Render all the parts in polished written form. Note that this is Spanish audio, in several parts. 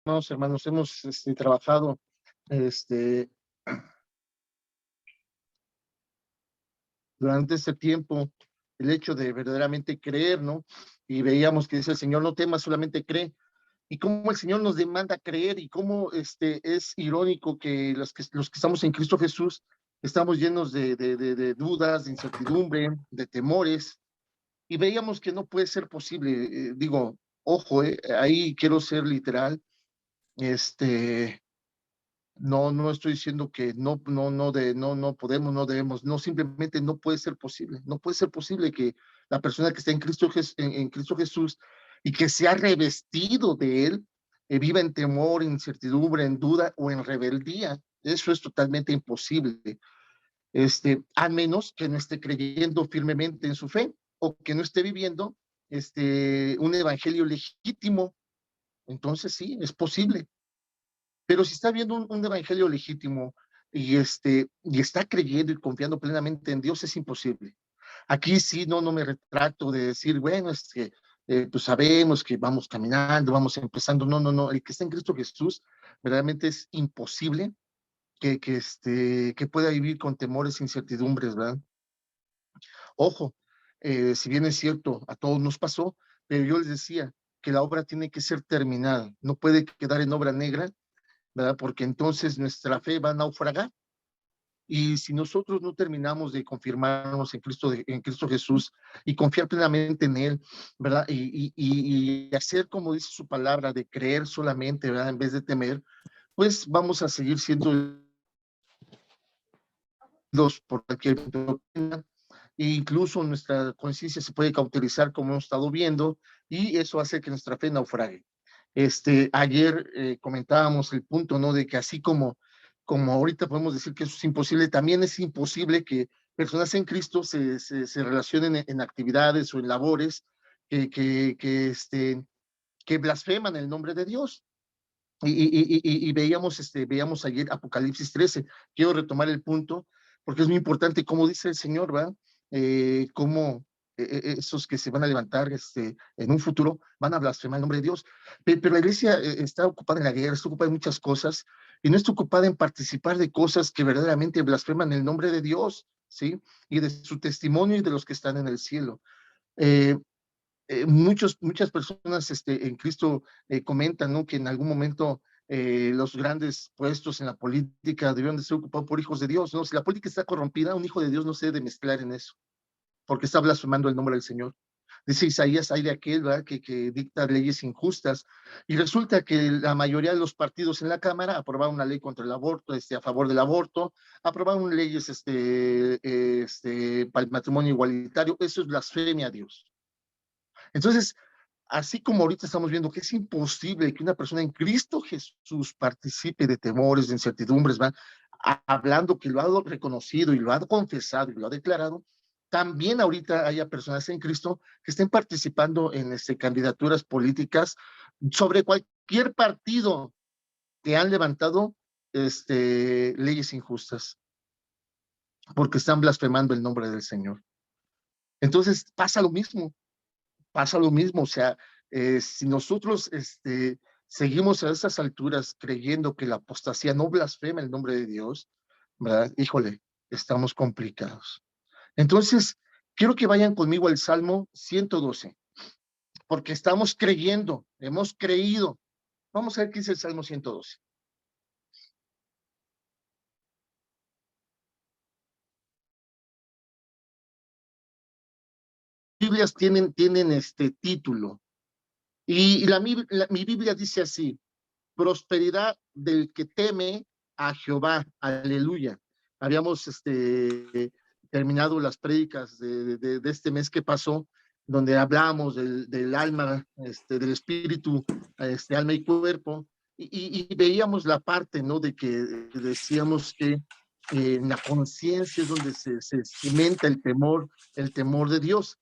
Hermanos, hemos trabajado este, durante este tiempo el hecho de verdaderamente creer, ¿no? Y veíamos que dice el Señor, no temas, solamente cree. Y cómo el Señor nos demanda creer y cómo es irónico que los que estamos en Cristo Jesús estamos llenos de dudas, de incertidumbre, de temores. Y veíamos que no puede ser posible. Digo, ojo, ahí quiero ser literal. Este, no estoy diciendo que no podemos, no debemos, no, simplemente no puede ser posible. No puede ser posible que la persona que está en Cristo, en Cristo Jesús y que se ha revestido de Él, viva en temor, en incertidumbre, en duda o en rebeldía. Eso es totalmente imposible. A menos que no esté creyendo firmemente en su fe o que no esté viviendo un evangelio legítimo. Entonces sí, es posible. Pero si está viendo un evangelio legítimo y está creyendo y confiando plenamente en Dios, es imposible. Aquí sí, no me retracto de decir, bueno, pues sabemos que vamos caminando, vamos empezando. No. El que está en Cristo Jesús, verdaderamente es imposible que pueda vivir con temores e incertidumbres, ¿verdad? Ojo, si bien es cierto, a todos nos pasó, pero yo les decía que la obra tiene que ser terminada, no puede quedar en obra negra, ¿verdad? Porque entonces nuestra fe va a naufragar. Y si nosotros no terminamos de confirmarnos en Cristo Jesús y confiar plenamente en Él, ¿verdad? Y hacer como dice su palabra, de creer solamente, ¿verdad? En vez de temer, pues vamos a seguir siendo por cualquier doctrina. E incluso nuestra conciencia se puede cauterizar, como hemos estado viendo, y eso hace que nuestra fe naufrague. Ayer comentábamos el punto, ¿no? De que así como ahorita podemos decir que eso es imposible, también es imposible que personas en Cristo se relacionen en actividades o en labores que blasfeman el nombre de Dios. Y veíamos ayer Apocalipsis 13. Quiero retomar el punto porque es muy importante, como dice el Señor, ¿verdad? Cómo esos que se van a levantar en un futuro van a blasfemar el nombre de Dios. Pero la iglesia está ocupada en la guerra, está ocupada en muchas cosas y no está ocupada en participar de cosas que verdaderamente blasfeman el nombre de Dios, ¿sí? Y de su testimonio y de los que están en el cielo. Eh, muchas personas en Cristo comentan, ¿no? Que en algún momento los grandes puestos en la política debieron de ser ocupados por hijos de Dios, ¿no? Si la política está corrompida, un hijo de Dios no se debe mezclar en eso, porque está blasfemando el nombre del Señor. Dice Isaías, hay de aquel, ¿verdad? Que dicta leyes injustas, y resulta que la mayoría de los partidos en la Cámara aprobaron una ley contra el aborto, a favor del aborto, aprobaron leyes para el matrimonio igualitario. Eso es blasfemia a Dios. Entonces, así como ahorita estamos viendo que es imposible que una persona en Cristo Jesús participe de temores, de incertidumbres, ¿va? Hablando que lo ha reconocido y lo ha confesado y lo ha declarado, también ahorita haya personas en Cristo que estén participando en candidaturas políticas sobre cualquier partido que han levantado leyes injustas porque están blasfemando el nombre del Señor. Entonces pasa lo mismo, o sea, si nosotros seguimos a esas alturas creyendo que la apostasía no blasfema el nombre de Dios, ¿verdad? Híjole, estamos complicados. Entonces, quiero que vayan conmigo al Salmo 112, porque estamos creyendo, hemos creído. Vamos a ver qué dice el Salmo 112. Biblias tienen este título, y mi Biblia dice así: prosperidad del que teme a Jehová. Aleluya. Habíamos terminado las prédicas de este mes que pasó, donde hablábamos del alma, del espíritu, alma y cuerpo, y veíamos la parte, ¿no? De que decíamos que en la conciencia es donde se cimenta el temor de Dios.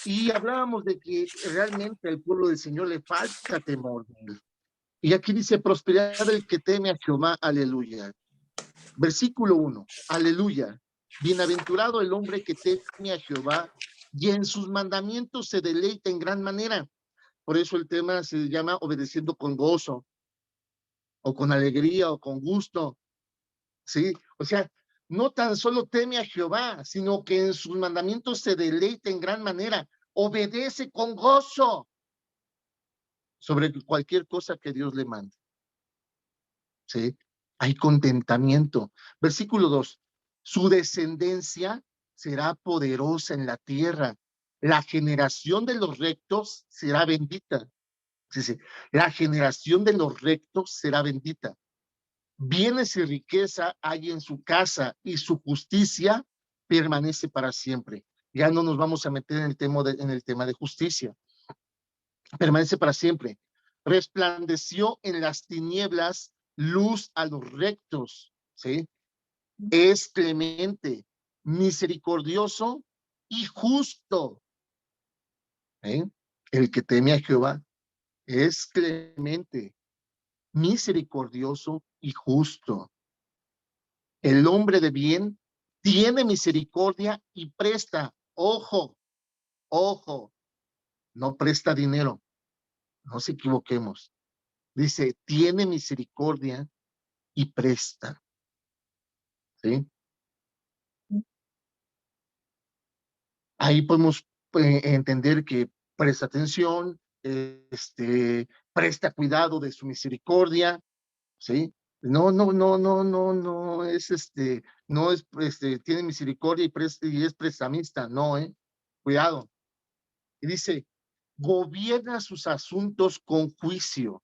Y hablábamos de que realmente al pueblo del Señor le falta temor de Él. Y aquí dice: prosperidad del que teme a Jehová, aleluya. Versículo 1, aleluya. Bienaventurado el hombre que teme a Jehová y en sus mandamientos se deleita en gran manera. Por eso el tema se llama obedeciendo con gozo. o con alegría, o con gusto, ¿sí? O sea, no tan solo teme a Jehová, sino que en sus mandamientos se deleita en gran manera, obedece con gozo sobre cualquier cosa que Dios le mande, ¿sí? Hay contentamiento. Versículo 2, su descendencia será poderosa en la tierra, la generación de los rectos será bendita. Sí, sí. La generación de los rectos será bendita. Bienes y riqueza hay en su casa y su justicia permanece para siempre. Ya no nos vamos a meter en el tema de justicia. Permanece para siempre. Resplandeció en las tinieblas luz a los rectos, ¿sí? Es clemente, misericordioso y justo. ¿Eh? El que teme a Jehová es clemente, misericordioso y justo. El hombre de bien tiene misericordia y presta. Ojo, ojo, no presta dinero, no nos equivoquemos. Dice, tiene misericordia y presta. ¿Sí? Ahí podemos entender que presta atención, presta cuidado de su misericordia, ¿sí? No, no, no, no, no, no es no es, tiene misericordia y es prestamista, no, cuidado. Y dice, gobierna sus asuntos con juicio.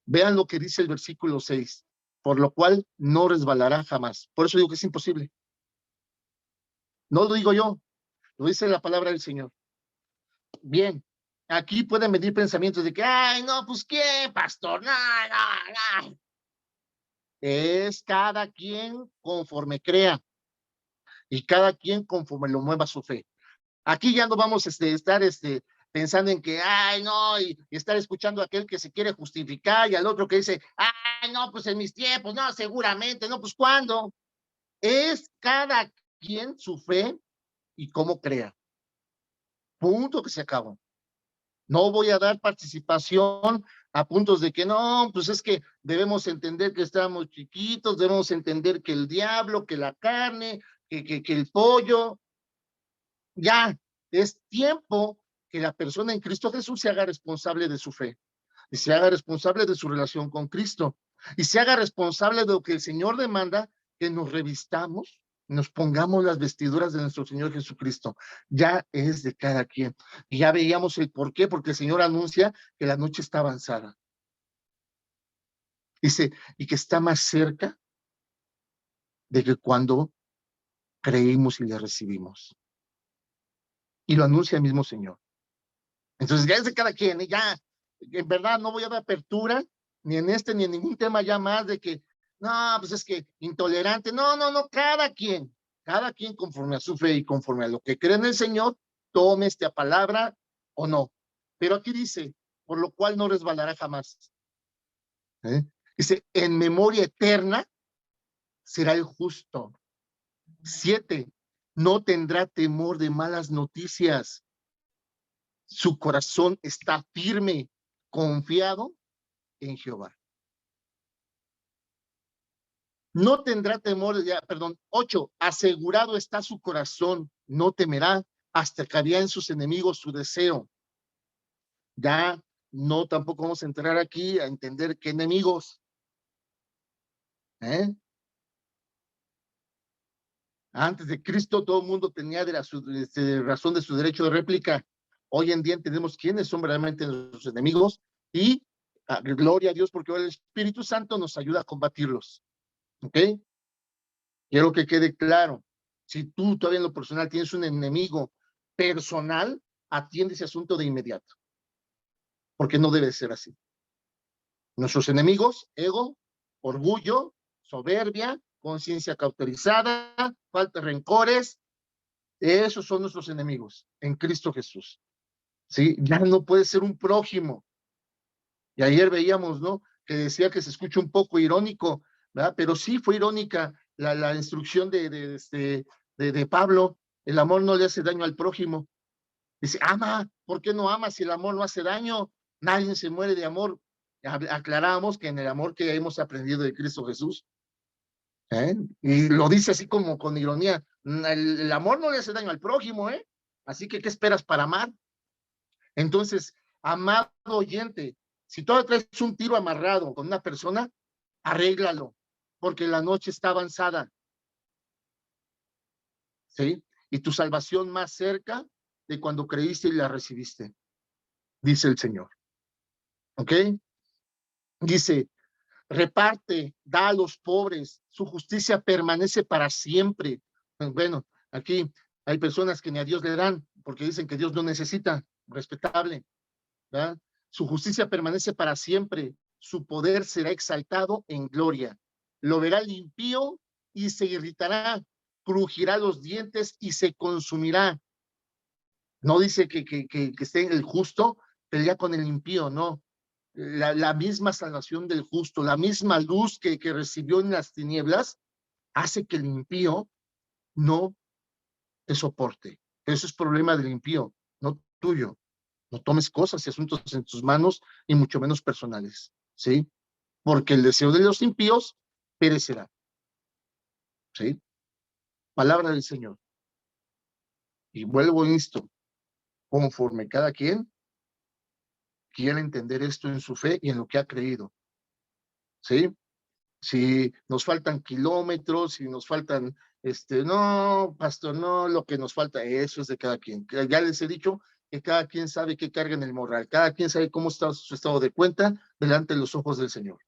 Vean lo que dice el versículo 6, por lo cual no resbalará jamás. Por eso digo que es imposible. No lo digo yo, lo dice la palabra del Señor. Bien, aquí pueden venir pensamientos de que, ay, no, pues qué, pastor, no, no, no. Es cada quien conforme crea y cada quien conforme lo mueva su fe. Aquí ya no vamos a estar pensando en que, ay, no, y estar escuchando a aquel que se quiere justificar y al otro que dice, ay, no, pues en mis tiempos, no, seguramente, no, pues ¿cuándo? Es cada quien su fe y cómo crea. Punto que se acabó. No voy a dar participación a puntos de que no, pues es que debemos entender que estamos chiquitos, debemos entender que el diablo, que la carne, que el pollo, ya es tiempo que la persona en Cristo Jesús se haga responsable de su fe y se haga responsable de su relación con Cristo y se haga responsable de lo que el Señor demanda, que nos revistamos, nos pongamos las vestiduras de nuestro Señor Jesucristo. Ya es de cada quien. Y ya veíamos el por qué, porque el Señor anuncia que la noche está avanzada. Dice, y que está más cerca de que cuando creímos y le recibimos. Y lo anuncia el mismo Señor. Entonces ya es de cada quien, y ya, en verdad no voy a dar apertura, ni en ni en ningún tema ya más de que, no, pues es que intolerante, no, no, no, cada quien conforme a su fe y conforme a lo que cree en el Señor, tome esta palabra o no. Pero aquí dice, por lo cual no resbalará jamás. ¿Eh? Dice, en memoria eterna será el justo. 7, no tendrá temor de malas noticias. Su corazón está firme, confiado en Jehová. No tendrá temor, ya, perdón, 8, asegurado está su corazón, no temerá hasta que había en sus enemigos su deseo. Ya no tampoco vamos a entrar aquí a entender qué enemigos. Antes de Cristo todo el mundo tenía razón de su derecho de réplica. Hoy en día entendemos quiénes son verdaderamente nuestros enemigos y gloria a Dios porque ahora el Espíritu Santo nos ayuda a combatirlos. ¿Ok? Quiero que quede claro. Si tú todavía en lo personal tienes un enemigo personal, atiende ese asunto de inmediato. Porque no debe ser así. Nuestros enemigos, ego, orgullo, soberbia, conciencia cauterizada, falta de rencores, esos son nuestros enemigos en Cristo Jesús. ¿Sí? Ya no puede ser un prójimo. Y ayer veíamos, ¿no? Que decía que se escucha un poco irónico, ¿verdad? Pero sí fue irónica la instrucción de Pablo. El amor no le hace daño al prójimo. Dice, ama, ¿por qué no amas si el amor no hace daño? Nadie se muere de amor. Aclaramos que en el amor que hemos aprendido de Cristo Jesús, ¿eh? Y lo dice así como con ironía, el amor no le hace daño al prójimo, ¿eh? Así que, ¿qué esperas para amar? Entonces, amado oyente, si tú traes un tiro amarrado con una persona, arréglalo, porque la noche está avanzada, ¿sí? Y tu salvación más cerca de cuando creíste y la recibiste, dice el Señor, ¿ok? Dice, reparte, da a los pobres, su justicia permanece para siempre. Pues bueno, aquí hay personas que ni a Dios le dan, porque dicen que Dios no necesita, respetable, ¿verdad? Su justicia permanece para siempre, su poder será exaltado en gloria. Lo verá el impío y se irritará, crujirá los dientes y se consumirá. No dice que esté el justo, pelea con el impío, no. La misma salvación del justo, la misma luz que recibió en las tinieblas, hace que el impío no te soporte. Eso es problema del impío, no tuyo. No tomes cosas y asuntos en tus manos y mucho menos personales, ¿sí? Porque el deseo de los impíos perecerá, ¿sí? Palabra del Señor. Y vuelvo a esto, conforme cada quien quiera entender esto en su fe y en lo que ha creído, ¿sí? Si nos faltan kilómetros, si nos faltan, no, pastor, no, lo que nos falta, eso es de cada quien. Ya les he dicho que cada quien sabe qué carga en el morral, cada quien sabe cómo está su estado de cuenta delante de los ojos del Señor,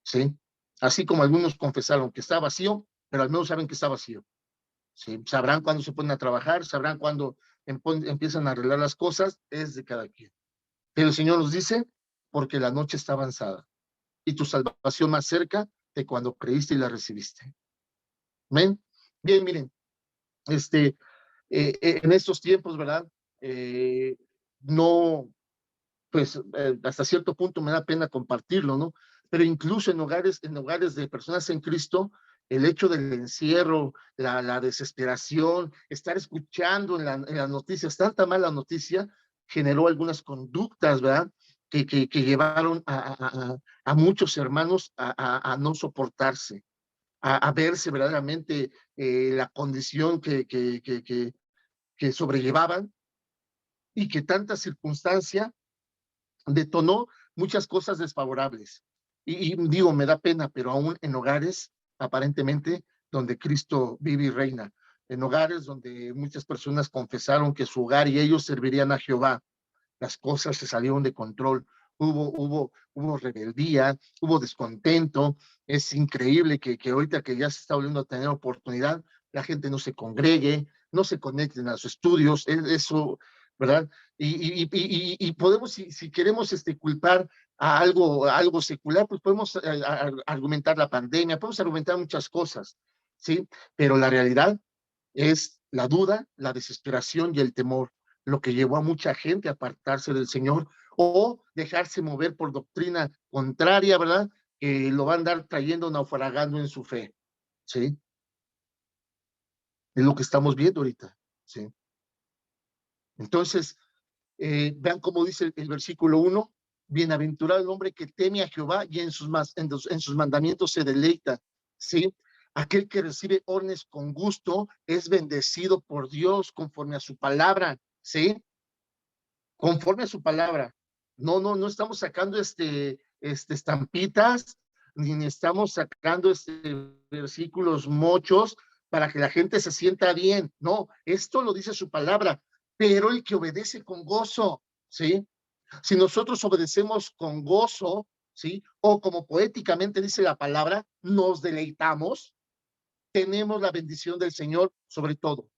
¿sí? Así como algunos confesaron que está vacío, pero al menos saben que está vacío, ¿sí? Sabrán cuándo se ponen a trabajar, sabrán cuándo empiezan a arreglar las cosas, es de cada quien. Pero el Señor nos dice, porque la noche está avanzada y tu salvación más cerca de cuando creíste y la recibiste. ¿Ven? Bien, miren, en estos tiempos, ¿verdad? No, pues hasta cierto punto me da pena compartirlo, ¿no? Pero incluso en hogares de personas en Cristo, el hecho del encierro, la desesperación, estar escuchando en las noticias, tanta mala noticia, generó algunas conductas, ¿verdad? Que llevaron a muchos hermanos a no soportarse, a verse verdaderamente la condición que sobrellevaban y que tanta circunstancia detonó muchas cosas desfavorables. Y digo, me da pena, pero aún en hogares, aparentemente, donde Cristo vive y reina, en hogares donde muchas personas confesaron que su hogar y ellos servirían a Jehová, las cosas se salieron de control, hubo rebeldía, hubo descontento. Es increíble que ahorita que ya se está volviendo a tener oportunidad, la gente no se congregue, no se conecten a sus estudios, eso, ¿verdad? Y podemos, si queremos culpar a algo secular, pues podemos argumentar la pandemia, podemos argumentar muchas cosas, ¿sí? Pero la realidad es la duda, la desesperación y el temor, lo que llevó a mucha gente a apartarse del Señor o dejarse mover por doctrina contraria, ¿verdad? Que lo va a andar trayendo naufragando en su fe, ¿sí? Es lo que estamos viendo ahorita, ¿sí? Entonces, vean cómo dice el versículo 1, bienaventurado el hombre que teme a Jehová y en sus mandamientos se deleita, ¿sí? Aquel que recibe órdenes con gusto es bendecido por Dios conforme a su palabra, ¿sí? Conforme a su palabra. No estamos sacando estampitas, ni estamos sacando versículos mochos para que la gente se sienta bien. No, esto lo dice su palabra, pero el que obedece con gozo, ¿sí? Si nosotros obedecemos con gozo, ¿sí? O como poéticamente dice la palabra, nos deleitamos, tenemos la bendición del Señor sobre todo,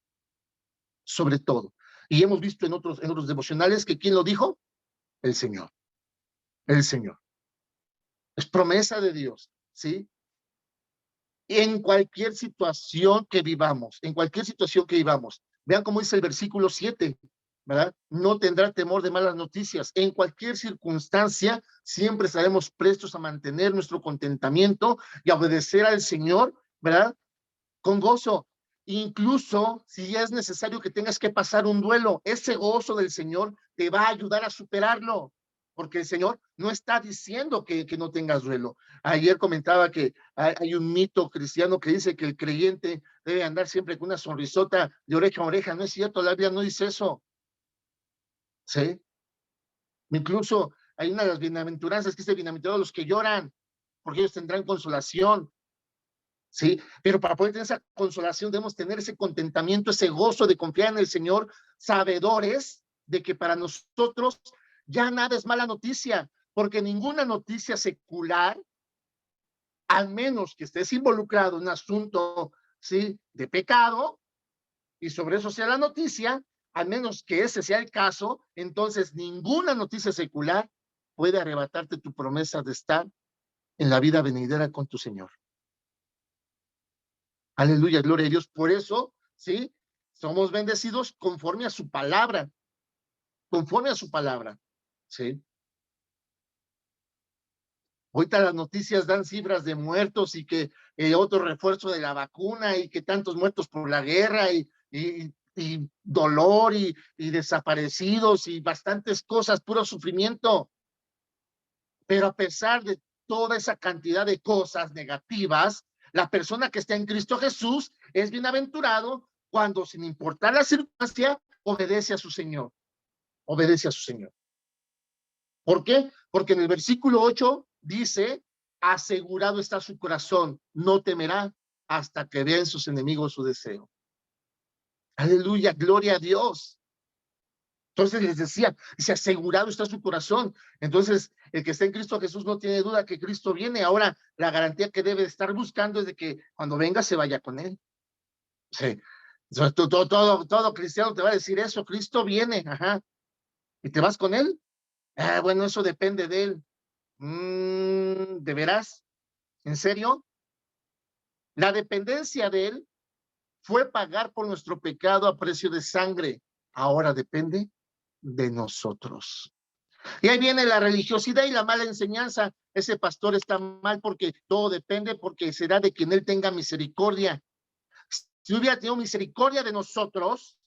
sobre todo. Y hemos visto en otros devocionales que ¿quién lo dijo? El Señor, el Señor. Es promesa de Dios, ¿sí? En cualquier situación que vivamos, en cualquier situación que vivamos. Vean cómo dice el versículo 7, ¿verdad? No tendrá temor de malas noticias. En cualquier circunstancia, siempre estaremos prestos a mantener nuestro contentamiento y a obedecer al Señor, ¿verdad? Con gozo. Incluso si es necesario que tengas que pasar un duelo, ese gozo del Señor te va a ayudar a superarlo. porque el Señor no está diciendo que no tengas duelo. Ayer comentaba que hay un mito cristiano que dice que el creyente debe andar siempre con una sonrisota de oreja a oreja. No es cierto, la Biblia no dice eso. ¿Sí? Incluso hay una de las bienaventuranzas que dice: bienaventurados los que lloran, porque ellos tendrán consolación. ¿Sí? Pero para poder tener esa consolación debemos tener ese contentamiento, ese gozo de confiar en el Señor, sabedores de que para nosotros ya nada es mala noticia, porque ninguna noticia secular, al menos que estés involucrado en un asunto, ¿sí?, de pecado, y sobre eso sea la noticia, al menos que ese sea el caso, entonces ninguna noticia secular puede arrebatarte tu promesa de estar en la vida venidera con tu Señor. Aleluya, gloria a Dios. Por eso, ¿sí?, somos bendecidos conforme a su palabra, conforme a su palabra, ¿sí? Ahorita las noticias dan cifras de muertos y que otro refuerzo de la vacuna y que tantos muertos por la guerra y dolor y desaparecidos y bastantes cosas, puro sufrimiento. Pero a pesar de toda esa cantidad de cosas negativas, la persona que está en Cristo Jesús es bienaventurado cuando, sin importar la circunstancia, obedece a su Señor. Obedece a su Señor. ¿Por qué? Porque en el versículo 8 dice: asegurado está su corazón, no temerá hasta que vean sus enemigos su deseo. Aleluya, gloria a Dios. Entonces les decía, dice: asegurado está su corazón. Entonces, el que está en Cristo Jesús no tiene duda que Cristo viene. Ahora, la garantía que debe estar buscando es de que cuando venga se vaya con él. Sí. Todo cristiano te va a decir eso: Cristo viene, ajá. ¿Y te vas con él? Bueno, eso depende de él. ¿De veras? ¿En serio? La dependencia de él fue pagar por nuestro pecado a precio de sangre. Ahora depende de nosotros. Y ahí viene la religiosidad y la mala enseñanza. Ese pastor está mal porque todo depende, porque será de quien él tenga misericordia. Si hubiera tenido misericordia de nosotros,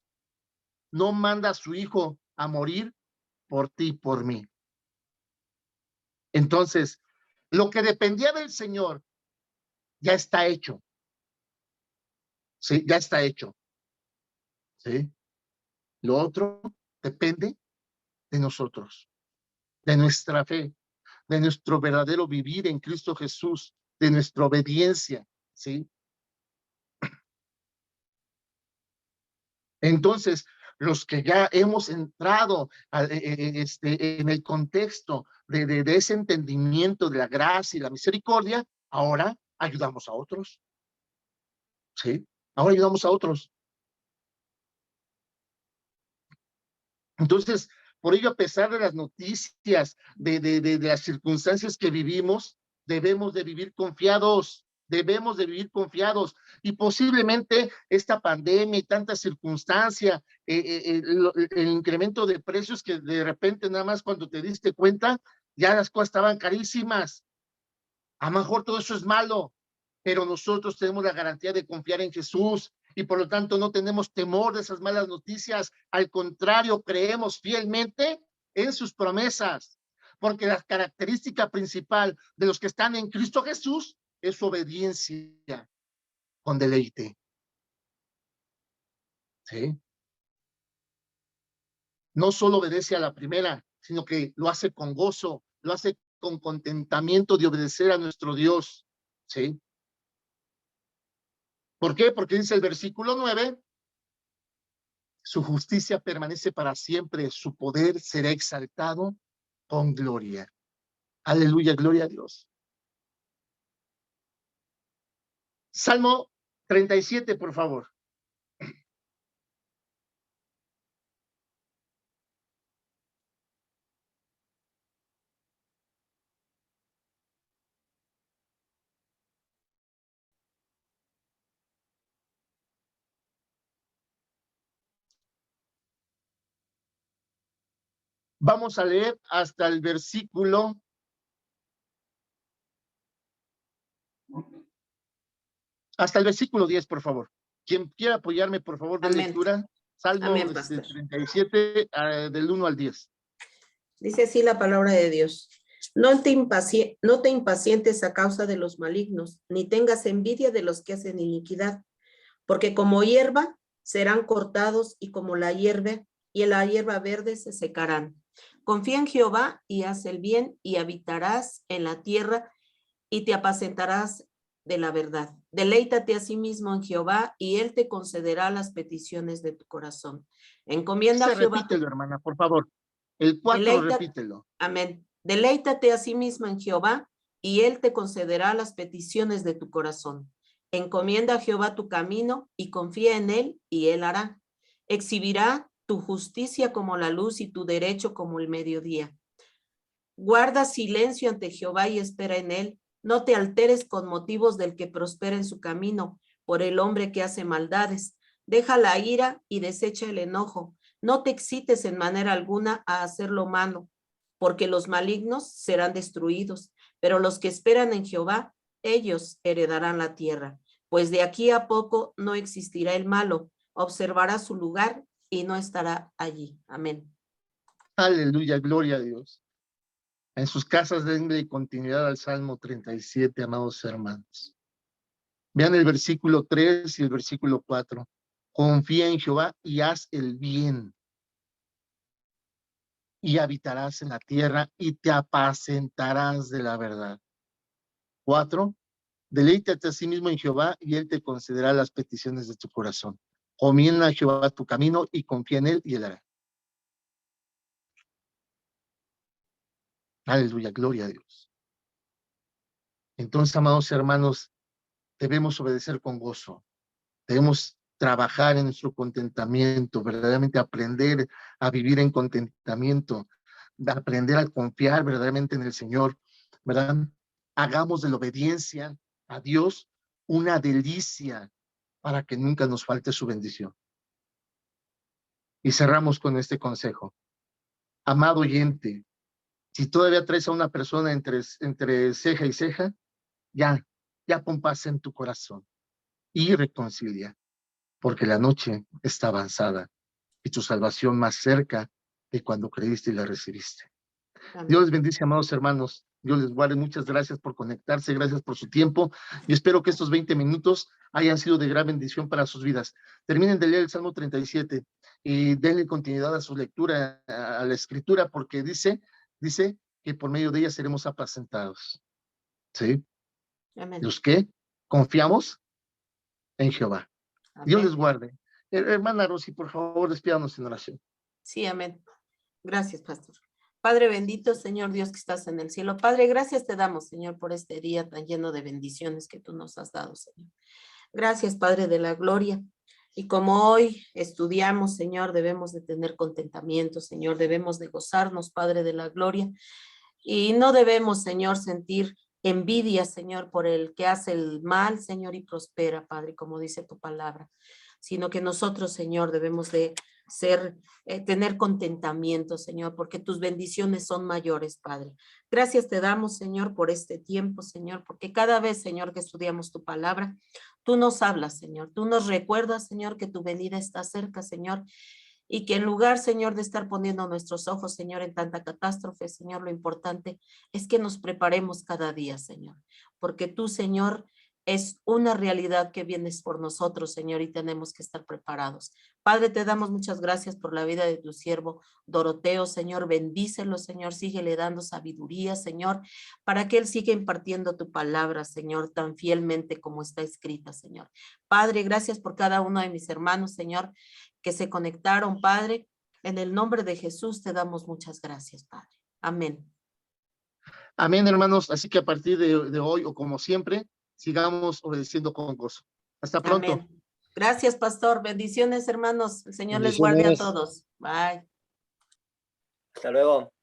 no manda a su hijo a morir por ti y por mí. Entonces, lo que dependía del Señor ya está hecho. Sí, ya está hecho. Sí. Lo otro depende de nosotros, de nuestra fe, de nuestro verdadero vivir en Cristo Jesús, de nuestra obediencia, ¿sí? Entonces, los que ya hemos entrado en el contexto de ese entendimiento de la gracia y la misericordia, ahora ayudamos a otros, ¿sí? Ahora ayudamos a otros. Entonces, por ello, a pesar de las noticias, de las circunstancias que vivimos, debemos de vivir confiados, debemos de vivir confiados. Y posiblemente esta pandemia y tanta circunstancia, el incremento de precios que de repente nada más cuando te diste cuenta, ya las cosas estaban carísimas. A lo mejor todo eso es malo, pero nosotros tenemos la garantía de confiar en Jesús y por lo tanto no tenemos temor de esas malas noticias. Al contrario, creemos fielmente en sus promesas, porque la característica principal de los que están en Cristo Jesús es su obediencia con deleite. ¿Sí? No solo obedece a la primera, sino que lo hace con gozo, lo hace con contentamiento de obedecer a nuestro Dios. ¿Sí? ¿Por qué? Porque dice el versículo 9: su justicia permanece para siempre, su poder será exaltado con gloria. Aleluya, gloria a Dios. Salmo 37, por favor. Vamos a leer hasta el versículo 10, por favor. Quien quiera apoyarme, por favor, de Amén. lectura. Salmo Amén, pastor. 37, del 1 al 10. Dice así la palabra de Dios. No te impacientes a causa de los malignos, ni tengas envidia de los que hacen iniquidad, porque como hierba serán cortados y como la hierba verde se secarán. Confía en Jehová y haz el bien y habitarás en la tierra y te apacentarás de la verdad. Deleítate a sí mismo en Jehová y él te concederá las peticiones de tu corazón. Encomienda a Jehová. Repítelo, hermana, por favor. El 4, repítelo. Amén. Deleítate a sí mismo en Jehová y él te concederá las peticiones de tu corazón. Encomienda a Jehová tu camino y confía en él y él hará. Exhibirá tu justicia como la luz y tu derecho como el mediodía. Guarda silencio ante Jehová y espera en él. No te alteres con motivos del que prospera en su camino, por el hombre que hace maldades. Deja la ira y desecha el enojo. No te excites en manera alguna a hacer lo malo, porque los malignos serán destruidos, pero los que esperan en Jehová, ellos heredarán la tierra. Pues de aquí a poco no existirá el malo, observará su lugar y no estará allí. Amén. Aleluya, gloria a Dios. En sus casas denle continuidad al Salmo 37, amados hermanos. Vean el versículo 3 y el versículo 4. Confía en Jehová y haz el bien, y habitarás en la tierra y te apacentarás de la verdad. 4. Deleítate a sí mismo en Jehová y él te concederá las peticiones de tu corazón. Comienza a Jehová tu camino y confía en él y él hará. Aleluya, gloria a Dios. Entonces, amados hermanos, debemos obedecer con gozo. Debemos trabajar en nuestro contentamiento, verdaderamente aprender a vivir en contentamiento, aprender a confiar verdaderamente en el Señor, ¿verdad? Hagamos de la obediencia a Dios una delicia para que nunca nos falte su bendición. Y cerramos con este consejo. Amado oyente, si todavía traes a una persona entre ceja y ceja, ya pon paz en tu corazón y reconcilia, porque la noche está avanzada y tu salvación más cerca de cuando creíste y la recibiste. Amén. Dios les bendice, amados hermanos. Dios les guarde. Muchas gracias por conectarse, gracias por su tiempo. Yo espero que estos 20 minutos hayan sido de gran bendición para sus vidas. Terminen de leer el Salmo 37 y denle continuidad a su lectura, a la escritura, porque dice que por medio de ella seremos apacentados. ¿Sí? Amén. Los que confiamos en Jehová. Amén. Dios les guarde. Hermana Rosy, por favor, despídanos en oración. Sí, amén. Gracias, pastor. Padre bendito, Señor Dios que estás en el cielo. Padre, gracias te damos, Señor, por este día tan lleno de bendiciones que tú nos has dado, Señor. Gracias, Padre de la gloria. Y como hoy estudiamos, Señor, debemos de tener contentamiento, Señor, debemos de gozarnos, Padre de la gloria. Y no debemos, Señor, sentir envidia, Señor, por el que hace el mal, Señor, y prospera, Padre, como dice tu palabra, sino que nosotros, Señor, debemos de tener contentamiento, Señor, porque tus bendiciones son mayores, Padre. Gracias te damos, Señor, por este tiempo, Señor, porque cada vez, Señor, que estudiamos tu palabra, tú nos hablas, Señor, tú nos recuerdas, Señor, que tu venida está cerca, Señor, y que en lugar, Señor, de estar poniendo nuestros ojos, Señor, en tanta catástrofe, Señor, lo importante es que nos preparemos cada día, Señor, porque tú, Señor, es una realidad que vienes por nosotros, Señor, y tenemos que estar preparados. Padre, te damos muchas gracias por la vida de tu siervo Doroteo, Señor, bendícelo, Señor, síguele dando sabiduría, Señor, para que él siga impartiendo tu palabra, Señor, tan fielmente como está escrita, Señor. Padre, gracias por cada uno de mis hermanos, Señor, que se conectaron, Padre. En el nombre de Jesús te damos muchas gracias, Padre. Amén. Amén, hermanos. Así que a partir de hoy, o como siempre, sigamos obedeciendo con gozo. Hasta pronto. Amén. Gracias, pastor. Bendiciones, hermanos. El Señor les guarde a todos. Bye. Hasta luego.